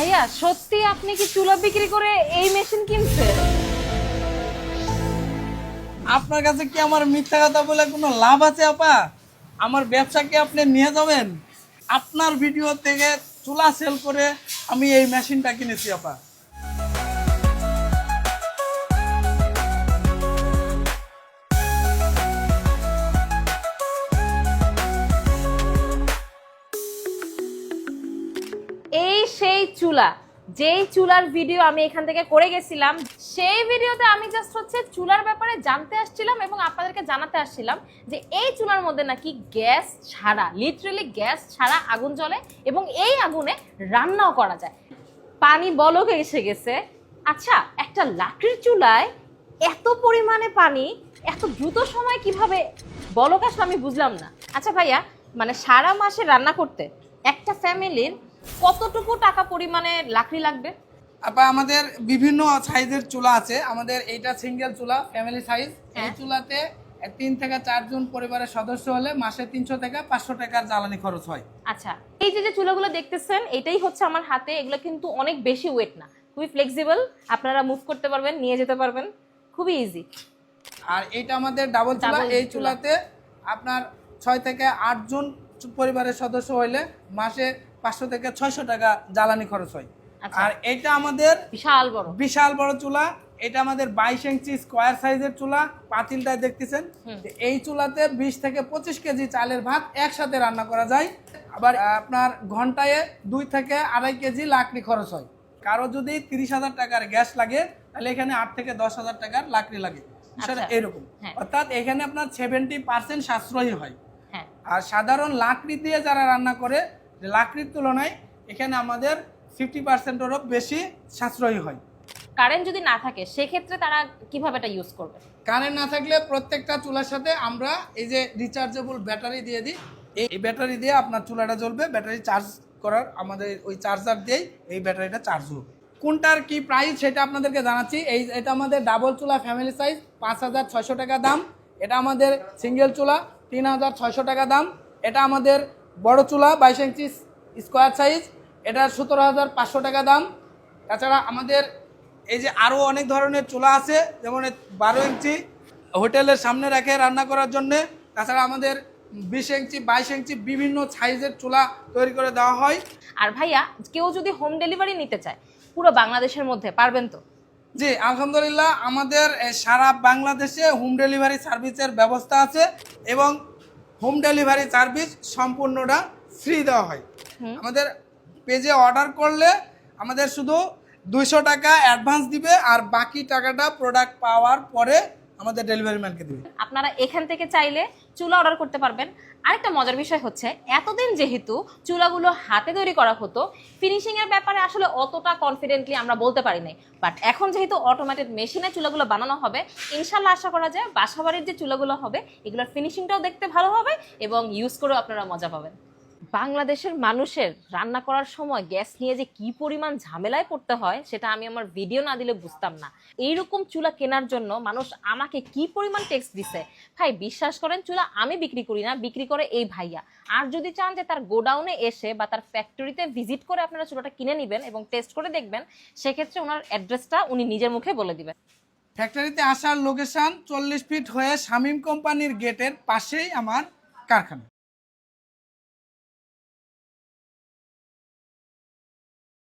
ভাইয়া সত্যি আপনি কি চুলা বিক্রি করে এই মেশিন কিনছেন? আপনার কাছে কি আমার মিথ্যা কথা বলে কোনো লাভ আছে আপা? আমার ব্যবসাকে আপনি নিয়ে যাবেন? আপনার ভিডিও থেকে চুলা সেল করে আমি এই মেশিনটা কিনেছি আপা। এই সেই চুলা, যেই চুলার ভিডিও আমি এখান থেকে করে গেছিলাম, সেই ভিডিওতে আমি জাস্ট হচ্ছে চুলার ব্যাপারে জানতে আসছিলাম এবং আপনাদেরকে জানাতে আসছিলাম যে এই চুলার মধ্যে নাকি গ্যাস ছাড়া, লিটারালি গ্যাস ছাড়া আগুন জ্বলে এবং এই আগুনে রান্নাও করা যায়। পানি বলকে এসে গেছে। আচ্ছা, একটা লাকড়ির চুলায় এত পরিমাণে পানি এত দ্রুত সময় কিভাবে বলক আসলো আমি বুঝলাম না। আচ্ছা ভাইয়া, মানে সারা মাসে রান্না করতে একটা ফ্যামিলির কতটুকু টাকা পরিমাণে লাকড়ি লাগবে? আপা আমাদের বিভিন্ন সাইজের চুলা আছে। আমাদের এইটা সিঙ্গেল চুলা, ফ্যামিলি সাইজ। এই চুলাতে 3 থেকে 4 জন পরিবারের সদস্য হলে মাসে 300 থেকে 500 টাকার জ্বালানি খরচ হয়। আচ্ছা, এই যে যে চুলাগুলো দেখতেছেন এটাই হচ্ছে আমার হাতে, এগুলো কিন্তু অনেক বেশি ওয়েট না, খুবই ফ্লেক্সিবল, আপনারা মুভ করতে পারবেন, নিয়ে যেতে পারবেন, খুবই ইজি। আর এইটা আমাদের ডাবল চুলা। এই চুলাতে আপনার 6 থেকে 8 জন পরিবারের সদস্য হইলে মাসে 500 থেকে 600 টাকা জ্বালানি খরচ হয়। আর এটা আমাদের বিশাল বড় চুলা। এটা আমাদের 22 ইঞ্চি স্কোয়ার সাইজের চুলা। পাতিলটা দেখতেছেন, এই চুলাতে 20 থেকে 25 কেজি চালের ভাত একসাথে রান্না করা যায়। আবার আপনার ঘন্টায় 2 থেকে 2.5 কেজি লাকড়ি খরচ হয়। কারো যদি 30,000 টাকার গ্যাস লাগে তাহলে এখানে 8 থেকে 10,000 টাকার লাকড়ি লাগে। এরকম, অর্থাৎ এখানে আপনার 70% সাশ্রয়ী হয়। আর সাধারণ লাকড়ি দিয়ে যারা রান্না করে, লাকড়ির তুলনায় এখানে আমাদের 50%-এরও বেশি সাশ্রয়ী হয়। কারেন্ট যদি না থাকে সেক্ষেত্রে তারা কিভাবে এটা ইউজ করবে? কারেন্ট না থাকলে প্রত্যেকটা চুলার সাথে আমরা এই যে রিচার্জেবল ব্যাটারি দিয়ে দিই। এই ব্যাটারি দিয়ে আপনার চুলাটা জ্বলবে। ব্যাটারি চার্জ করার আমাদের ওই চার্জার দিয়েই এই ব্যাটারিটা চার্জ হবে। কোনটার কি প্রাইস সেটা আপনাদেরকে জানাচ্ছি। এটা আমাদের ডাবল চুলা ফ্যামিলি সাইজ 5,600 টাকা দাম। এটা আমাদের সিঙ্গেল চুলা 3,600 টাকা দাম। এটা আমাদের বড় চুলা 22 ইঞ্চি স্কোয়ার সাইজ, এটা 17,500 টাকা দাম। তাছাড়া আমাদের এই যে আরও অনেক ধরনের চুলা আছে, যেমন 12 ইঞ্চি হোটেলের সামনে রেখে রান্না করার জন্যে। তাছাড়া আমাদের 20 ইঞ্চি 22 ইঞ্চি বিভিন্ন সাইজের চুলা তৈরি করে দেওয়া হয়। আর ভাইয়া, কেউ যদি হোম ডেলিভারি নিতে চায় পুরো বাংলাদেশের মধ্যে, পারবেন তো? জি আলহামদুলিল্লাহ, আমাদের সারা বাংলাদেশে হোম ডেলিভারি সার্ভিসের ব্যবস্থা আছে এবং হোম ডেলিভারি সার্ভিস সম্পূর্ণটা ফ্রি দেওয়া হয়। আমাদের পেজে অর্ডার করলে আমাদের শুধু 200 টাকা অ্যাডভান্স দিবে, আর বাকি টাকাটা প্রোডাক্ট পাওয়ার পরে আমাদের ডেলিভারি ম্যানকে দিবে। আপনারা এখান থেকে চাইলে চুলা অর্ডার করতে পারবেন। আরেকটা মজার বিষয় হচ্ছে, এতদিন যেহেতু চুলাগুলো হাতে তৈরি করা হতো, ফিনিশিং এর ব্যাপারে আসলে অতটা কনফিডেন্টলি আমরা বলতে পারি নাই। বাট এখন যেহেতু অটোমেটেড মেশিনে চুলাগুলো বানানো হবে, ইনশাল্লাহ আশা করা যায় বাসাবাড়ির যে চুলাগুলো হবে এগুলোর ফিনিশিংটাও দেখতে ভালো হবে এবং ইউজ করেও আপনারা মজা পাবেন। বাংলাদেশের মানুষের রান্না করার সময় গ্যাস নিয়ে যে কি পরিমাণ ঝামেলায় পড়তে হয় সেটা আমি আমার ভিডিও না দিলে বুঝতাম না। এইরকম চুলা কেনার জন্য মানুষ আমাকে কি পরিমাণ ট্যাক্স দিছে ভাই, বিশ্বাস করেন, চুলা আমি বিক্রি করি না, বিক্রি করে এই ভাইয়া। আর যদি চান যে তার গোডাউনে এসে বা তার ফ্যাক্টরিতে ভিজিট করে আপনারা চুলাটা কিনে নেবেন এবং টেস্ট করে দেখবেন, সেক্ষেত্রে ওনার অ্যাড্রেসটা উনি নিজের মুখে বলে দিবেন। ফ্যাক্টরিতে আসার লোকেশন 40 ফিট হয়ে শামীম কোম্পানির গেটের পাশেই আমার কারখানা।